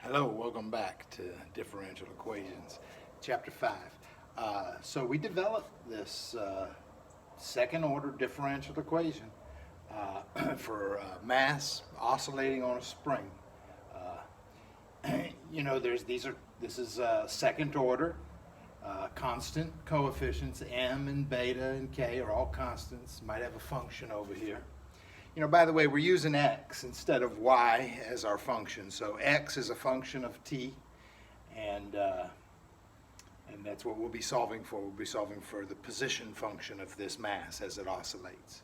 Hello, welcome back to Differential Equations, Chapter 5. So we developed this second order differential equation for mass oscillating on a spring. This is second order, constant coefficients, m and beta and k are all constants, might have a function over here. By the way, we're using x instead of y as our function. So x is a function of t, and that's what we'll be solving for. We'll be solving for the position function of this mass as it oscillates.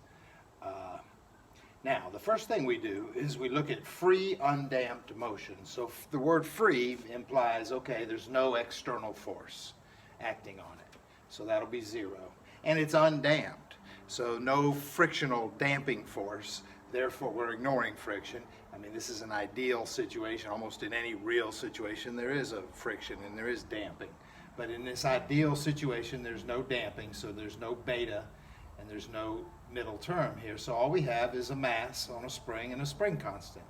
Now, the first thing we do is we look at free undamped motion. So the word free implies, okay, there's no external force acting on it. So that'll be 0. And it's undamped. So no frictional damping force, therefore we're ignoring friction. I mean, this is an ideal situation. Almost in any real situation there is a friction and there is damping. But in this ideal situation there's no damping, so there's no beta and there's no middle term here. So all we have is a mass on a spring and a spring constant.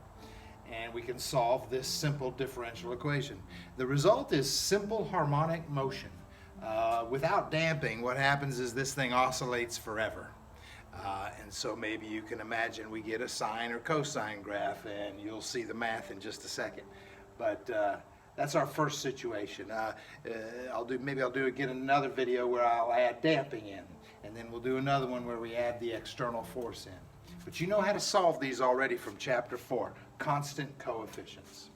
And we can solve this simple differential equation. The result is simple harmonic motion. Without damping, what happens is this thing oscillates forever. And so maybe you can imagine we get a sine or cosine graph, and you'll see the math in just a second. But that's our first situation. Maybe I'll do again another video where I'll add damping in, and then we'll do another one where we add the external force in. But you know how to solve these already from Chapter 4, constant coefficients.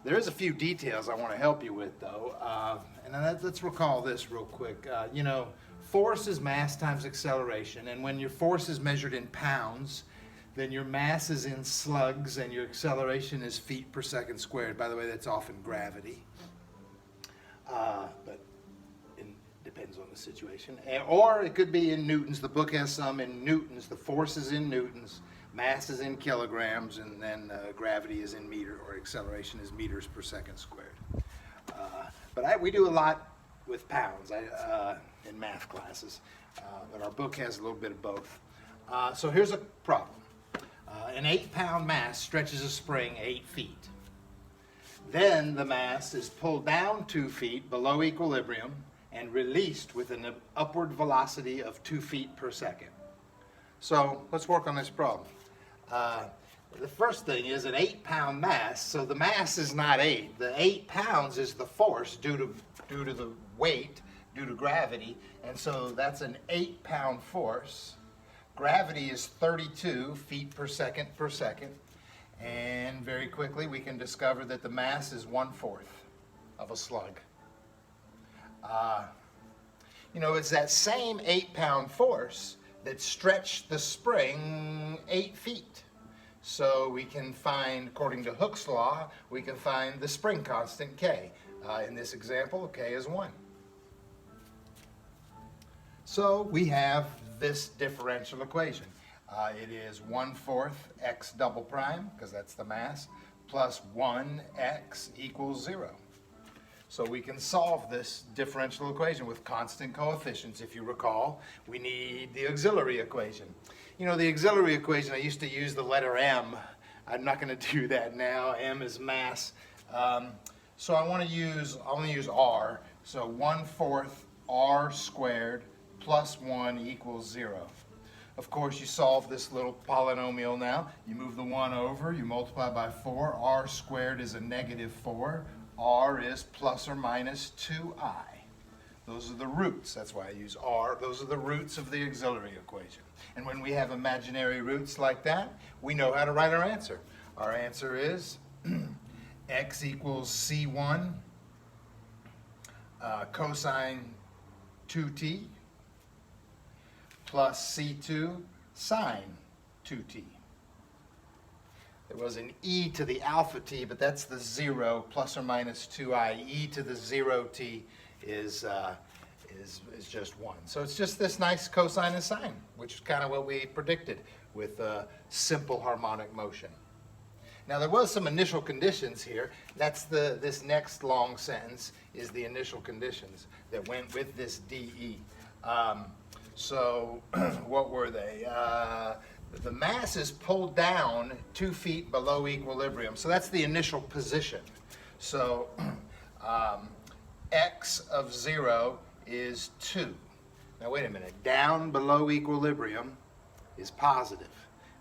There is a few details I want to help you with, though, and let's recall this real quick. Force is mass times acceleration, and when your force is measured in pounds, then your mass is in slugs and your acceleration is feet per second squared. By the way, that's often gravity, but it depends on the situation. Or it could be in newtons. The book has some in newtons. The force is in newtons. Mass is in kilograms, and then gravity is in meter, or acceleration is meters per second squared. But we do a lot with pounds in math classes, but our book has a little bit of both. So here's a problem. An 8-pound mass stretches a spring 8 feet. Then the mass is pulled down 2 feet below equilibrium and released with an upward velocity of 2 feet per second. So let's work on this problem. The first thing is an 8-pound mass, so the mass is not 8. The 8 pounds is the force due to the weight, due to gravity, and so that's an 8-pound force. Gravity is 32 feet per second, and very quickly we can discover that the mass is 1/4 of a slug. It's that same 8-pound force that stretched the spring 8 feet. So we can find, according to Hooke's law, we can find the spring constant K. In this example, K is 1. So we have this differential equation. It is 1/4 x double prime, because that's the mass, plus 1x equals 0. So we can solve this differential equation with constant coefficients. If you recall, we need the auxiliary equation. The auxiliary equation, I used to use the letter m. I'm not going to do that now. M is mass. So I want to use r. So 1/4 r squared plus 1 equals 0. Of course, you solve this little polynomial now. You move the 1 over, you multiply by 4. R squared is a -4. R is plus or minus 2i. Those are the roots. That's why I use r. Those are the roots of the auxiliary equation. And when we have imaginary roots like that, we know how to write our answer. Our answer is x equals c1 cosine 2t plus c2 sine 2t. There was an e to the alpha t, but that's the 0 plus or minus 2i. E to the 0t is just 1. So it's just this nice cosine and sine, which is kind of what we predicted with simple harmonic motion. Now there was some initial conditions here. That's this next long sentence is the initial conditions that went with this dE. So what were they? The mass is pulled down 2 feet below equilibrium. So that's the initial position. So x of 0 is 2. Now wait a minute, down below equilibrium is positive.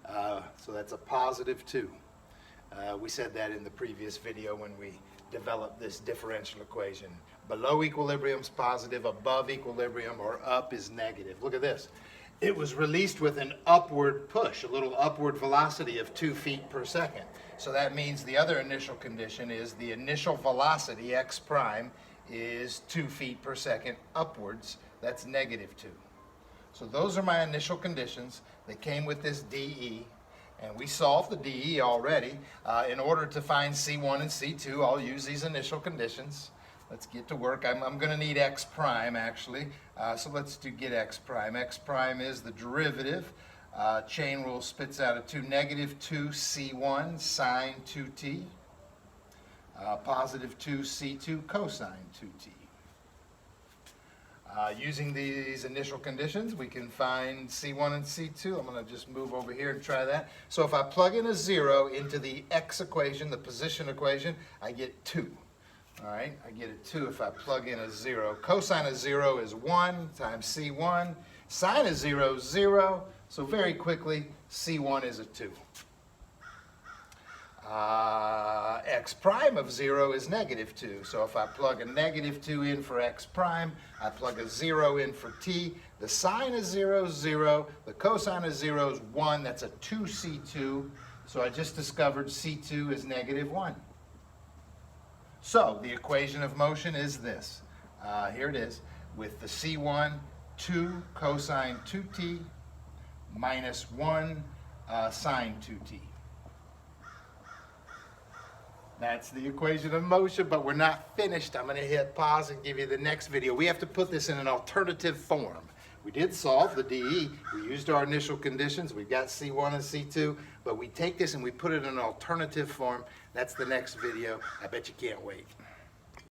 So that's a positive 2. We said that in the previous video when we developed this differential equation. Below equilibrium is positive, above equilibrium or up is negative. Look at this. It was released with an upward push, a little upward velocity of 2 feet per second. So that means the other initial condition is the initial velocity, x prime, is 2 feet per second upwards. That's negative 2. So those are my initial conditions. They came with this dE, and we solved the dE already. In order to find C1 and C2, I'll use these initial conditions. Let's get to work. I'm going to need x prime, actually. So let's get x prime. X prime is the derivative. Chain rule spits out a 2, negative 2 C1 sine 2t, positive 2 C2 cosine 2t. Using these initial conditions, we can find C1 and C2. I'm going to just move over here and try that. So if I plug in a 0 into the x equation, the position equation, I get 2. All right, I get a 2 if I plug in a 0. Cosine of 0 is 1 times C1. Sine of 0 is 0. So very quickly, C1 is a 2. X prime of 0 is negative 2. So if I plug a negative 2 in for x prime, I plug a 0 in for t. The sine of 0 is 0. The cosine of 0 is 1. That's a 2c2. So I just discovered c2 is negative 1. So the equation of motion is this. Here it is. With the c1, 2 cosine 2t minus 1 sine 2t. That's the equation of motion, but we're not finished. I'm going to hit pause and give you the next video. We have to put this in an alternative form. We did solve the dE. We used our initial conditions. We've got C1 and C2, but we take this and we put it in an alternative form. That's the next video. I bet you can't wait.